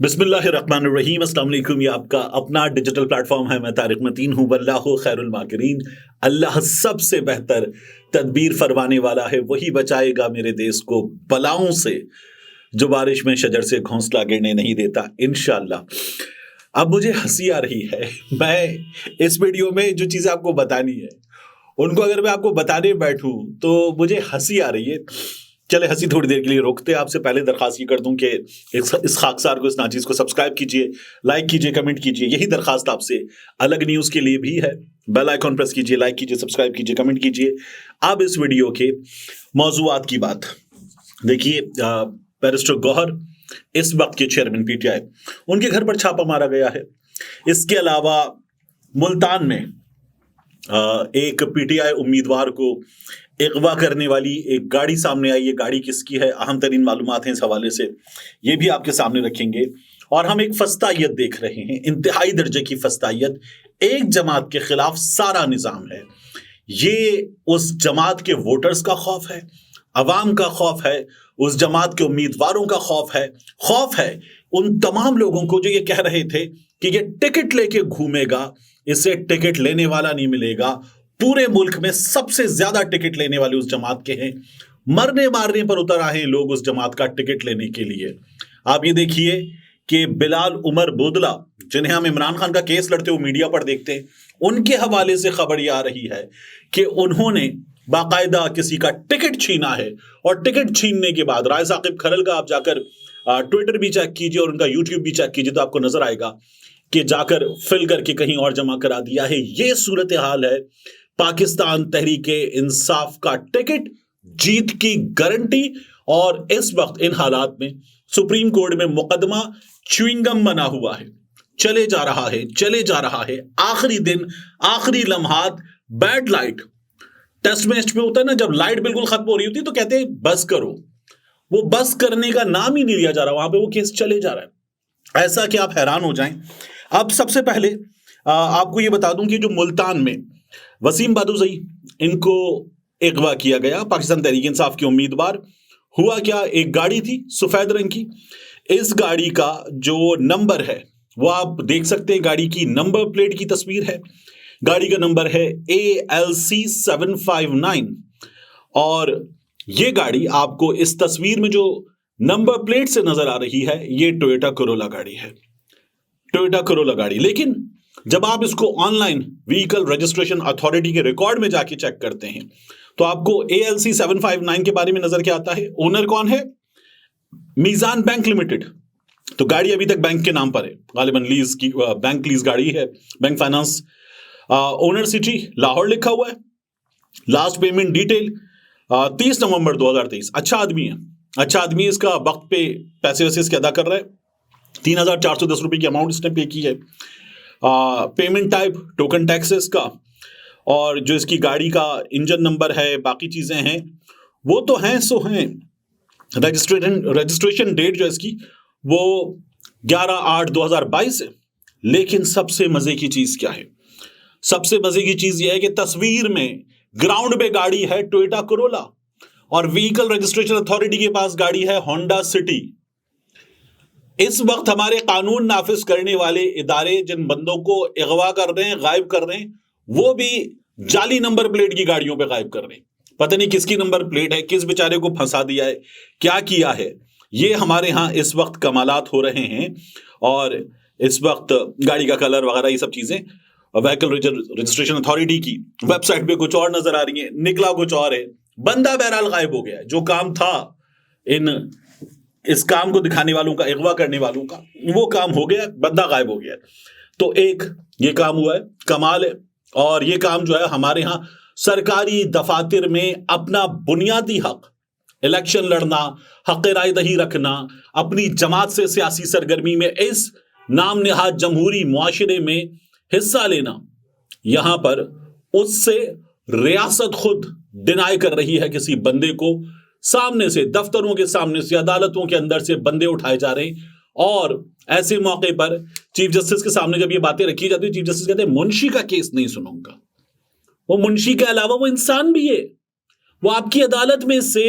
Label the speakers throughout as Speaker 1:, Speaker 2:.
Speaker 1: बिस्मिल्लाहिर्रहमानिर्रहीम अस्सलाम वालेकुम। ये आपका अपना डिजिटल प्लेटफॉर्म है। मैं तारिक मतीन हूँ। वल्लाहु खैरुल माकिरीन। अल्लाह सबसे बेहतर तदबीर फरमाने वाला है। वही बचाएगा मेरे देश को बलाओं से, जो बारिश में शजर से घोंसला गिरने नहीं देता, इंशाअल्लाह। अब मुझे हंसी आ रही है। मैं इस वीडियो में जो चीज़ें आपको बतानी है उनको अगर मैं आपको बताने बैठूं तो मुझे हंसी आ रही है। चले हंसी थोड़ी देर के लिए रोकते हैं। आपसे पहले दरखास्त ये कर दूं कि इस खाकसार को, इस नाचीज को सब्सक्राइब कीजिए, लाइक कीजिए, कमेंट कीजिए। यही दरखास्त आपसे अलग न्यूज़ के लिए भी है। बेल आइकॉन प्रेस कीजिए, लाइक कीजिए, सब्सक्राइब कीजिए, कमेंट कीजिए। अब इस वीडियो के मौजूआत की बात देखिए। बैरिस्टर गौहर इस वक्त के चेयरमैन पीटीआई, उनके घर पर छापा मारा गया है। इसके अलावा मुल्तान में एक पीटीआई उम्मीदवार को अगवा करने वाली एक गाड़ी सामने आई। ये गाड़ी किसकी है, अहम तरीन मालूमात हैं इस हवाले से, ये भी आपके सामने रखेंगे। और हम एक फस्तायत देख रहे हैं, इंतहाई दर्जे की फस्तायत। एक जमात के खिलाफ सारा निजाम है। ये उस जमात के वोटर्स का खौफ है, अवाम का खौफ है, उस जमात के उम्मीदवारों का खौफ है उन तमाम लोगों को जो ये कह रहे थे कि ये टिकट लेके घूमेगा, इसे टिकट लेने वाला नहीं मिलेगा। पूरे मुल्क में सबसे ज्यादा टिकट लेने वाले उस जमात के हैं। मरने मारने पर उतर आए लोग उस जमात का टिकट लेने के लिए। आप ये देखिए कि बिलाल उमर बोदला, जिन्हें हम इमरान खान का केस लड़ते हुए मीडिया पर देखते हैं, उनके हवाले से खबर यह आ रही है कि उन्होंने बाकायदा किसी का टिकट छीना है। और टिकट छीनने के बाद राय साकिब खरल का आप जाकर ट्विटर भी चेक कीजिए और उनका यूट्यूब भी चेक कीजिए तो आपको नजर आएगा कि जाकर फिल करके कहीं और जमा करा दिया है। यह सूरत हाल है। पाकिस्तान तहरीके इंसाफ का टिकट, जीत की गारंटी। और इस वक्त इन हालात में सुप्रीम कोर्ट में मुकदमा च्युइंगम बना हुआ है, चले जा रहा है। आखिरी दिन, आखिरी लम्हात, बैड लाइट। टेस्ट मैच में होता है ना, जब लाइट बिल्कुल खत्म हो रही होती है तो कहते हैं बस करो। वो बस करने का नाम ही नहीं लिया जा रहा, वहां पे वो केस चले जा रहा है। ऐसा कि आप हैरान हो जाएं। अब सबसे पहले आपको ये बता दूं कि जो मुल्तान में वसीम बादुजई, इनको अगवा किया गया, पाकिस्तान तहरीक इंसाफ के उम्मीदवार। हुआ क्या, एक गाड़ी थी सफेद रंग की। इस गाड़ी का जो नंबर है वो आप देख सकते हैं। गाड़ी की नंबर प्लेट की तस्वीर है। गाड़ी का नंबर है ALC 759। और ये गाड़ी आपको इस तस्वीर में जो नंबर प्लेट से नजर आ रही है, ये टोयोटा कोरोला गाड़ी है। टोयोटा कोरोला गाड़ी। लेकिन जब आप इसको ऑनलाइन व्हीकल रजिस्ट्रेशन अथॉरिटी के रिकॉर्ड में जाके चेक करते हैं तो आपको ALC 759 के बारे में नजर क्या आता है। ओनर कौन है, मीजान बैंक लिमिटेड। तो गाड़ी अभी तक बैंक के नाम पर है, गालिबन लीज की, बैंक लीज गाड़ी है, bank finance. Owner city Lahore लिखा हुआ है। लास्ट पेमेंट डिटेल 30 नवंबर 2023। अच्छा आदमी इसका वक्त पे पैसे वैसे इसके अदा कर रहा है। 3,410 रुपए की अमाउंट इसने पे की है। पेमेंट टाइप टोकन टैक्सेस का, और जो इसकी गाड़ी का इंजन नंबर है, बाकी चीजें हैं वो तो हैं सो हैं। रजिस्ट्रेशन डेट जो इसकी वो 11/8/2022 है। लेकिन सबसे मजे की चीज क्या है, सबसे मजे की चीज यह है कि तस्वीर में ग्राउंड पे गाड़ी है टोयोटा कोरोला और व्हीकल रजिस्ट्रेशन अथॉरिटी के पास गाड़ी है होंडा सिटी। इस वक्त हमारे कानून नाफिज करने वाले इदारे जिन बंदों को अगवा कर रहे हैं, गायब कर रहे हैं, वो भी जाली नंबर प्लेट की गाड़ियों पे गायब कर रहे हैं। पता नहीं किसकी नंबर प्लेट है, किस बेचारे को फंसा दिया है, क्या किया है। ये हमारे यहाँ इस वक्त कमालात हो रहे हैं। और इस वक्त गाड़ी का कलर वगैरह ये सब चीजें व्हीकल रजिस्ट्रेशन अथॉरिटी की वेबसाइट पे कुछ और नजर आ रही है, निकला कुछ और है। बंदा बहरहाल गायब हो गया है। जो काम था इस काम को दिखाने वालों का, अगवा करने वालों का, वो काम हो गया, बंदा गायब हो गया। तो एक ये काम हुआ है, कमाल है। और ये काम जो है हमारे यहां सरकारी दफातर में अपना बुनियादी हक, इलेक्शन लड़ना, हक राय दही रखना, अपनी जमात से सियासी सरगर्मी में इस नाम नेहाद जमहूरी मुआशरे में हिस्सा लेना, यहां पर उससे रियासत खुद डिनाई कर रही है किसी बंदे को। सामने से, दफ्तरों के सामने से, अदालतों के अंदर से बंदे उठाए जा रहे हैं। और ऐसे मौके पर चीफ जस्टिस के सामने जब ये बातें रखी जाती है, चीफ जस्टिस कहते हैं मुंशी का केस नहीं सुनूंगा। वो मुंशी के अलावा वो इंसान भी है। वो आपकी अदालत में से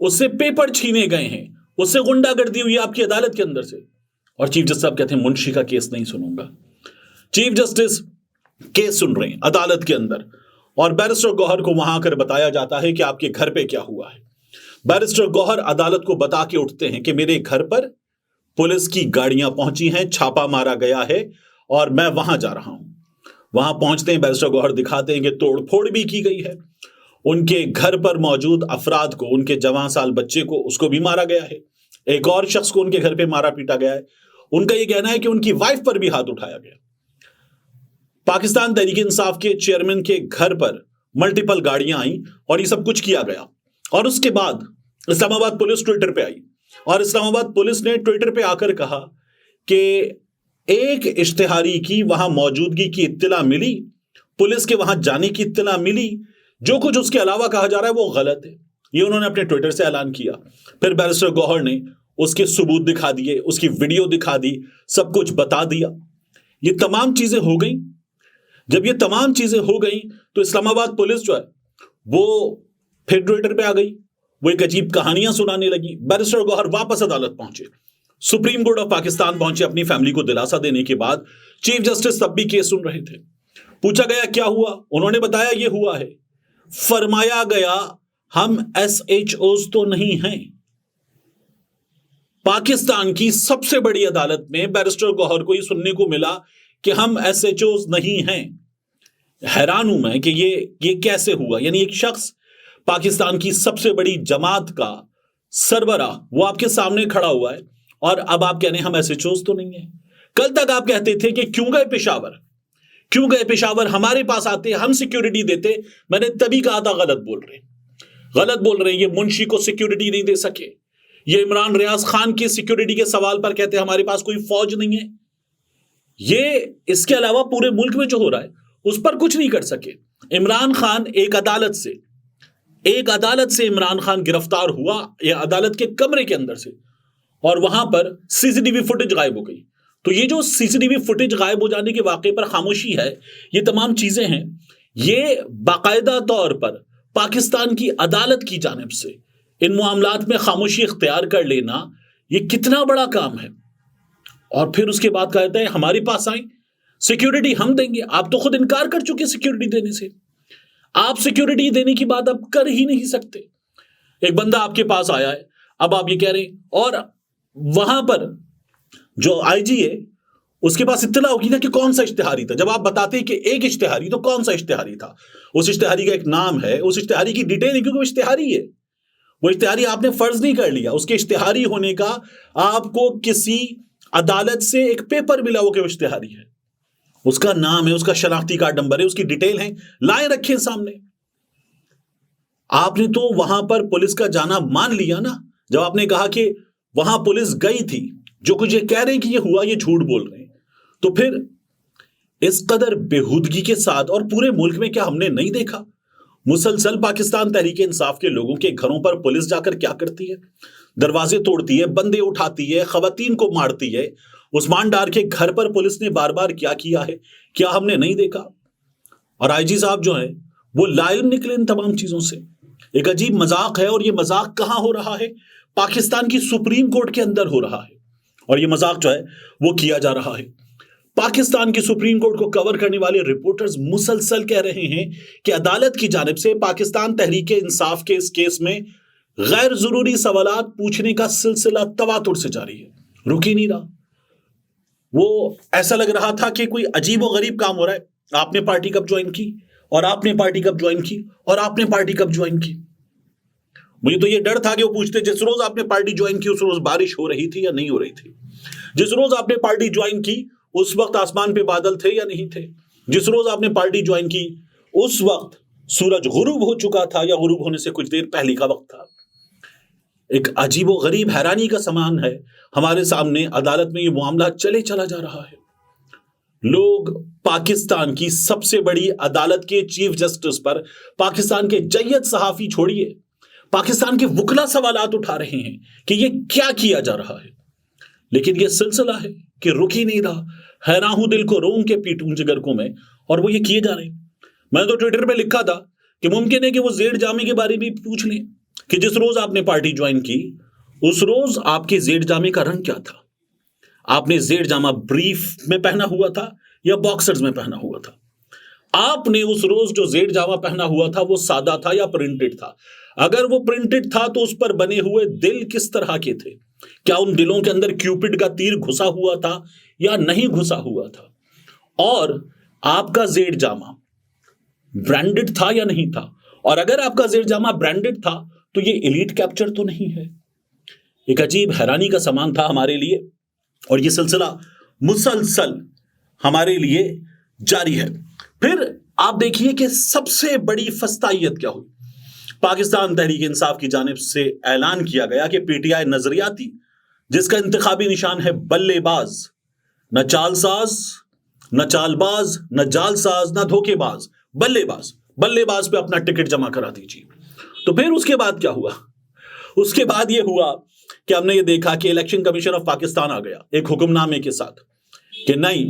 Speaker 1: उससे पेपर छीने गए हैं, उससे गुंडागर्दी हुई आपकी अदालत के अंदर से, और चीफ जस्टिस साहब कहते हैं मुंशी का केस नहीं सुनूंगा। चीफ जस्टिस केस सुन रहे हैं अदालत के अंदर, और बैरिस्टर गौहर को वहां आकर बताया जाता है कि आपके घर पे क्या हुआ है। बैरिस्टर गौहर अदालत को बता के उठते हैं कि मेरे घर पर पुलिस की गाड़ियां पहुंची हैं, छापा मारा गया है और मैं वहां जा रहा हूं। वहां पहुंचते हैं, बैरिस्टर गौहर दिखाते हैं कि तोड़फोड़ भी की गई है। उनके घर पर मौजूद अफराद को, उनके जवान साल बच्चे को, उसको भी मारा गया है। एक और शख्स को उनके घर पे मारा पीटा गया है। उनका यह कहना है कि उनकी वाइफ पर भी हाथ उठाया गया। पाकिस्तान तहरीक इंसाफ के चेयरमैन के घर पर मल्टीपल गाड़ियां आई और ये सब कुछ किया गया। और उसके बाद इस्लामाबाद पुलिस ट्विटर पे आई और इस्लामाबाद पुलिस ने ट्विटर पे आकर कहा कि एक इश्तिहारी की वहां मौजूदगी की इत्तला मिली, पुलिस के वहां जाने की इत्तला मिली, जो कुछ उसके अलावा कहा जा रहा है वो गलत है। ये उन्होंने अपने ट्विटर से ऐलान किया। फिर बैरिस्टर गौहर ने उसके सबूत दिखा दिए, उसकी वीडियो दिखा दी, सब कुछ बता दिया। ये तमाम चीजें हो गई। जब ये तमाम चीजें हो गई तो इस्लामाबाद पुलिस जो है वो फिर ट्विटर पे आ गई, वो एक अजीब कहानियां सुनाने लगी। बैरिस्टर गौहर वापस अदालत पहुंचे, सुप्रीम कोर्ट ऑफ पाकिस्तान पहुंचे अपनी फैमिली को दिलासा देने के बाद। चीफ जस्टिस तब भी केस सुन रहे थे। पूछा गया क्या हुआ, उन्होंने बताया ये हुआ है। फरमाया गया हम SHOs तो नहीं हैं। पाकिस्तान की सबसे बड़ी अदालत में बैरिस्टर गौहर को ये सुनने को मिला कि हम SHOs नहीं हैं। हैरान हूं मैं कि ये कैसे हुआ। यानी एक शख्स पाकिस्तान की सबसे बड़ी जमात का सरबराह वो आपके सामने खड़ा हुआ है और अब आप कह रहे हैं हम SHOs तो नहीं है। कल तक आप कहते थे कि क्यों गए पेशावर, हमारे पास आते, हम सिक्योरिटी देते। मैंने तभी कहा था गलत बोल रहे हैं। ये मुंशी को सिक्योरिटी नहीं दे सके, ये इमरान रियाज खान की सिक्योरिटी के सवाल पर कहते हैं हमारे पास कोई फौज नहीं है। ये इसके अलावा पूरे मुल्क में जो हो रहा है उस पर कुछ नहीं कर सके। इमरान खान एक अदालत से इमरान खान गिरफ्तार हुआ, यह अदालत के कमरे के अंदर से, और वहां पर CCTV फुटेज गायब हो गई। तो ये जो CCTV फुटेज गायब हो जाने के वाकये पर खामोशी है, ये तमाम चीजें हैं, ये बाकायदा तौर पर पाकिस्तान की अदालत की जानिब से इन मामलात में खामोशी इख्तियार कर लेना, ये कितना बड़ा काम है। और फिर उसके बाद कहते हैं हमारे पास आए, सिक्योरिटी हम देंगे। आप तो खुद इनकार कर चुके सिक्योरिटी देने से। आप सिक्योरिटी देने की बात आप कर ही नहीं सकते। एक बंदा आपके पास आया है, अब आप ये कह रहे हैं, और वहां पर जो IG है उसके पास इत्तला होगी ना कि कौन सा इश्तिहारी था। जब आप बताते हैं कि एक इश्तिहारी, तो कौन सा इश्तिहारी था? उस इश्तिहारी का एक नाम है, उस इश्तिहारी की डिटेल है, क्योंकि वो इश्तिहारी है। वो इश्तिहारी आपने फर्ज नहीं कर लिया, उसके इश्तिहारी होने का आपको किसी अदालत से एक पेपर मिला हो कि वो इश्तिहारी है, उसका नाम है, उसका शनाख्ती कार्ड नंबर है, उसकी डिटेल है, लाए रखे सामने। आपने तो वहां पर पुलिस का जाना मान लिया ना। जब आपने कहा कि वहां पुलिस गई थी, जो कुछ ये कह रहे हैं कि ये हुआ, ये झूठ बोल रहे हैं, तो फिर इस कदर बेहूदगी के साथ, और पूरे मुल्क में क्या हमने नहीं देखा मुसलसल पाकिस्तान तहरीक इंसाफ के लोगों के घरों पर पुलिस जाकर क्या करती है? दरवाजे तोड़ती है, बंदे उठाती है, खवातीन को मारती है। उस्मान डार के घर पर पुलिस ने बार बार क्या किया है, क्या हमने नहीं देखा? और IG साहब जो है वो लाइव निकले इन तमाम चीजों से। एक अजीब मजाक है, और ये मजाक कहां हो रहा है? पाकिस्तान की सुप्रीम कोर्ट के अंदर हो रहा है, और ये मजाक जो है वो किया जा रहा है। पाकिस्तान की सुप्रीम कोर्ट को कवर करने वाले रिपोर्टर्स मुसलसल कह रहे हैं कि अदालत की जानिब से पाकिस्तान तहरीक इंसाफ के इस केस में गैर जरूरी सवालात पूछने का सिलसिला तवातुर से जारी है, रुक ही नहीं रहा। वो ऐसा लग रहा था कि कोई अजीब व गरीब काम हो रहा है। आपने पार्टी कब ज्वाइन की, और आपने पार्टी कब ज्वाइन की, और आपने पार्टी कब ज्वाइन की? मुझे तो ये डर था कि वो पूछते जिस रोज आपने पार्टी ज्वाइन की उस रोज बारिश हो रही थी या नहीं हो रही थी, जिस रोज आपने पार्टी ज्वाइन की उस वक्त आसमान पे बादल थे या नहीं थे, जिस रोज आपने पार्टी ज्वाइन की उस वक्त सूरज गुरूब हो चुका था या गुरूब होने से कुछ देर पहले का वक्त था। एक अजीब व गरीब हैरानी का समान है हमारे सामने अदालत में ये मामला चले चला जा रहा है। लोग पाकिस्तान की सबसे बड़ी अदालत के चीफ जस्टिस पर, पाकिस्तान के जय्यद सहाफी छोड़िए, पाकिस्तान के वकला सवालात उठा रहे हैं कि ये क्या किया जा रहा है। लेकिन ये सिलसिला है कि रुक ही नहीं रहा। हैरान हूं, दिल को रोम के पीटूं जिगर को मैं, और वो ये किए जा रहे हैं। मैंने तो ट्विटर पे लिखा था कि मुमकिन है कि वो जेड जामे के बारे में पूछ लें कि जिस रोज आपने पार्टी ज्वाइन की उस रोज आपके जेड जामे का रंग क्या था, आपने जेड जामा ब्रीफ में पहना हुआ था या बॉक्सर्स में पहना हुआ था? आपने उस रोज जो जेड जामा पहना हुआ था वो सादा था या प्रिंटेड था? अगर वो प्रिंटेड था तो उस पर बने हुए दिल किस तरह के थे? क्या उन दिलों के अंदर क्यूपिड का तीर घुसा हुआ था या नहीं घुसा हुआ था? और आपका जेड जामा ब्रांडेड था या नहीं था? और अगर आपका जेड जामा ब्रांडेड था तो ये एलीट कैप्चर तो नहीं है? एक अजीब हैरानी का सामान था हमारे लिए, और ये सिलसिला मुसलसल हमारे लिए जारी है। फिर आप देखिए कि सबसे बड़ी फस्तायत क्या हुई। पाकिस्तान तहरीक इंसाफ की जानिब से ऐलान किया गया कि पीटीआई नजरियाती, जिसका इंतखाबी निशान है बल्लेबाज, न चालसाज, न चालबाज, न जालसाज, न धोखेबाज, बल्लेबाज, बल्लेबाज पे अपना टिकट जमा करा दीजिए। तो फिर उसके बाद क्या हुआ? उसके बाद यह हुआ कि हमने ये देखा कि इलेक्शन कमीशन ऑफ पाकिस्तान आ गया एक हुक्मनामे के साथ कि नहीं,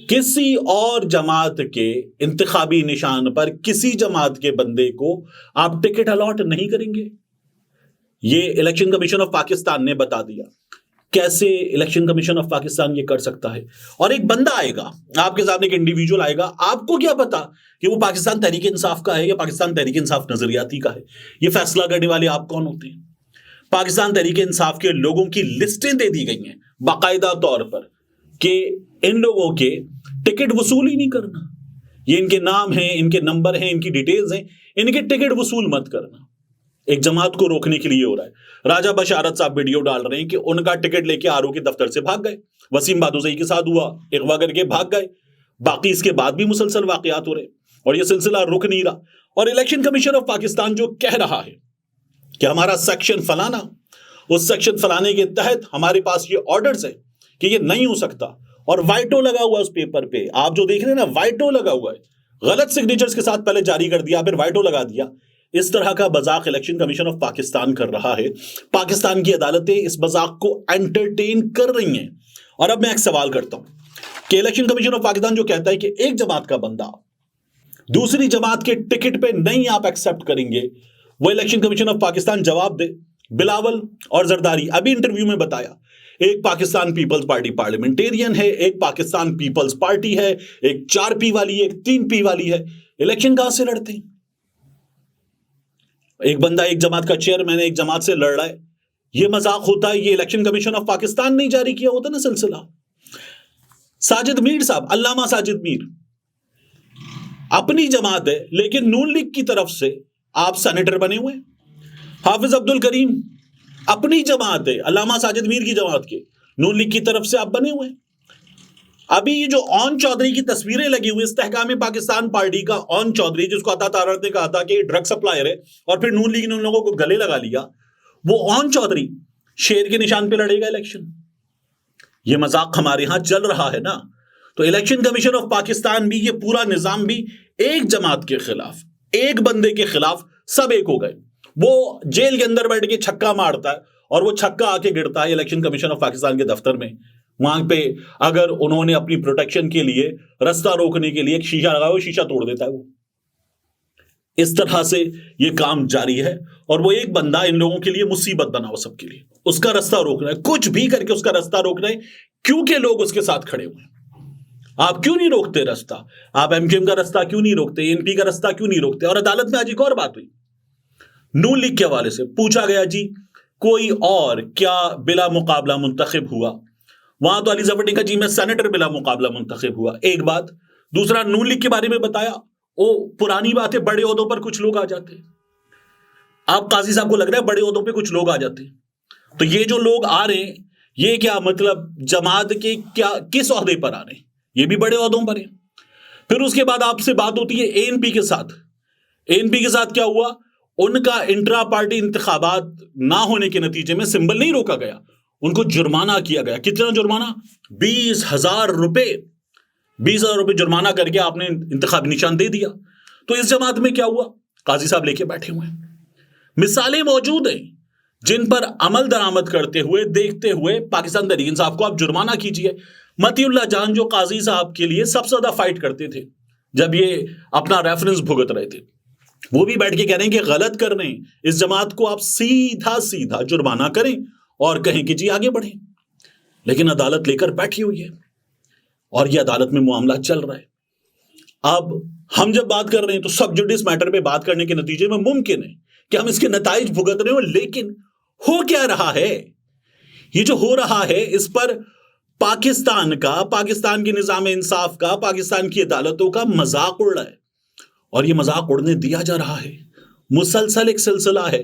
Speaker 1: किसी और जमात के इंतखाबी निशान पर किसी जमात के बंदे को आप टिकट अलॉट नहीं करेंगे। ये इलेक्शन कमीशन ऑफ पाकिस्तान ने बता दिया। कैसे इलेक्शन कमीशन ऑफ पाकिस्तान ये कर सकता है? और एक बंदा आएगा आपके सामने, एक इंडिविजुअल आएगा, आपको क्या पता कि वो पाकिस्तान तहरीक इंसाफ का है या पाकिस्तान तहरीक इंसाफ नजरियाती का है? ये फैसला करने वाले आप कौन होते हैं? पाकिस्तान तहरीक इंसाफ के लोगों की लिस्टें दे दी गई हैं बाकायदा तौर पर कि इन लोगों के टिकट वसूल ही नहीं करना। ये इनके नाम हैं, इनके नंबर हैं, इनकी डिटेल्स हैं, इनके टिकट वसूल मत करना। एक जमात को रोकने के लिए हो रहा है। राजा बशारत साहब वीडियो डाल रहे हैं कि उनका टिकट लेके आरओ के दफ्तर से भाग गए, वसीम बादुसई के साथ हुआ, अगवा करके भाग गए। बाकी इसके बाद भी मुसलसल वाकयात हो रहे और यह सिलसिला रुक नहीं रहा। और इलेक्शन कमीशन ऑफ पाकिस्तान जो कह रहा है कि हमारा सेक्शन फलाना, उस सेक्शन फलाने के तहत हमारे पास ये ऑर्डर्स है कि ये नहीं हो सकता, और वाइटो लगा हुआ उस पेपर पे, आप जो देख रहे हैं ना, वाइटो लगा हुआ है। गलत सिग्नेचर्स के साथ पहले जारी कर दिया, फिर वाइटो लगा दिया। इस तरह का मजाक इलेक्शन कमीशन ऑफ पाकिस्तान कर रहा है। पाकिस्तान की अदालतें इस मजाक को एंटरटेन कर रही हैं। और अब मैं एक सवाल करता हूं कि इलेक्शन कमीशन ऑफ पाकिस्तान जो कहता है कि एक जमात का बंदा दूसरी जमात के टिकट पे नहीं आप एक्सेप्ट करेंगे, वो इलेक्शन कमीशन ऑफ पाकिस्तान जवाब दे। बिलावल और जरदारी अभी इंटरव्यू में बताया, एक पाकिस्तान पीपल्स पार्टी पार्लियामेंटेरियन है, एक पाकिस्तान पीपल्स पार्टी है, एक 4P वाली है, एक 3P वाली है। इलेक्शन कहां से लड़ते हैं? एक बंदा एक जमात का चेयरमैन है, एक जमात से लड़ रहा है। यह मजाक होता है? ये इलेक्शन कमीशन ऑफ पाकिस्तान नहीं जारी किया होता ना सिलसिला। साजिद मीर साहब, अल्लामा साजिद मीर अपनी जमात है, लेकिन नून लीग की तरफ से आप सेनेटर बने हुए। हाफिज अब्दुल करीम अपनी जमात है, अल्लामा साजिद मीर की जमात के, नून लीग की तरफ से आप बने हुए। अभी ये जो ओन चौधरी की तस्वीरें लगी हुई, इस्तेहकाम पाकिस्तान पार्टी का ओन चौधरी, जिसको अता तारत ने कहा था कि ड्रग सप्लायर है, और फिर नून लीग ने उन लोगों को गले लगा लिया, वो ओन चौधरी शेर के निशान पे लड़ेगा इलेक्शन। ये मजाक हमारे यहां चल रहा है ना। तो इलेक्शन कमीशन ऑफ पाकिस्तान भी, ये पूरा निजाम भी एक जमात के खिलाफ, एक बंदे के खिलाफ सब एक हो गए। वो जेल के अंदर बैठ के छक्का मारता है और वो छक्का आके गिरता है इलेक्शन कमीशन ऑफ पाकिस्तान के दफ्तर में। वहां पे अगर उन्होंने अपनी प्रोटेक्शन के लिए, रास्ता रोकने के लिए एक शीशा लगाया, वो शीशा तोड़ देता है वो। इस तरह से ये काम जारी है, और वो एक बंदा इन लोगों के लिए मुसीबत बना हो सबके लिए। उसका रास्ता रोकना है, कुछ भी करके उसका रास्ता रोकना है, क्योंकि लोग उसके साथ खड़े हुए हैं। आप क्यों नहीं रोकते रास्ता? आप एमक्यूएम का रास्ता क्यों नहीं रोकते? एनपी का रास्ता क्यों नहीं रोकते? और अदालत में आज एक और बात हुई, नून लीग के हवाले से पूछा गया, जी कोई और क्या बिला मुकाबला मुंतखब हुआ? वहां तो अली जफर ने कहा, जी मैं सेनेटर बिला मुकाबला मुंतखब हुआ। एक बात। दूसरा, नून लीग के बारे में बताया, वो पुरानी बात है, बड़े ओहदों पर कुछ लोग आ जाते हैं। आप काजी साहब को लग रहा है बड़े ओहदों पर कुछ लोग आ जाते हैं, तो ये जो लोग आ रहे हैं, ये क्या मतलब जमात के क्या किस ओहदे पर आ रहे हैं? ये भी बड़े ओहदों पर है। फिर उसके बाद आपसे बात होती है एएनपी के साथ। एएनपी के साथ क्या हुआ? उनका इंट्रा पार्टी इंतखाबात ना होने के नतीजे में सिंबल नहीं रोका गया, उनको जुर्माना किया गया। कितना जुर्माना? 20,000 रुपए। 20,000 रुपए जुर्माना करके आपने इंतखाबी निशान दे दिया। तो इस जमात में क्या हुआ? काजी साहब लेके बैठे हुए हैं। मिसालें मौजूद हैं जिन पर अमल दरामद करते हुए, देखते हुए पाकिस्तान तहरीक इंसाफ को आप जुर्माना कीजिए। मतीउल्लाह जान जो काजी साहब के लिए सबसे ज्यादा फाइट करते थे जब ये अपना रेफरेंस भुगत रहे थे, वो भी बैठ के कह रहे हैं कि गलत कर रहे हैं, इस जमात को आप सीधा सीधा जुर्माना करें और कहें कि जी आगे बढ़ें। लेकिन अदालत लेकर बैठी हुई है और ये अदालत में मामला चल रहा है। अब हम जब बात कर रहे हैं तो सब जुडिस मैटर पे बात करने के नतीजे में मुमकिन है कि हम इसके नताइज भुगत रहे हो, लेकिन हो क्या रहा है? ये जो हो रहा है इस पर पाकिस्तान का, पाकिस्तान के निजाम इंसाफ का, पाकिस्तान की अदालतों का मजाक उड़ रहा है और ये मजाक उड़ने दिया जा रहा है। मुसलसल एक सिलसिला है,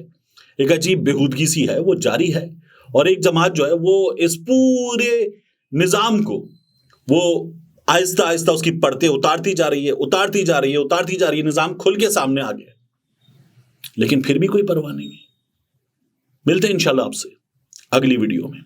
Speaker 1: एक अजीब बेहूदगी सी है, वो जारी है और एक जमात जो है वो इस पूरे निजाम को वो आहिस्ता आहिस्ता उसकी परतें उतारती जा रही है, उतारती जा रही है, उतारती जा रही है। निजाम खुल के सामने आ गया, लेकिन फिर भी कोई परवाह नहीं है। मिलते हैं इंशाल्लाह आपसे अगली वीडियो में।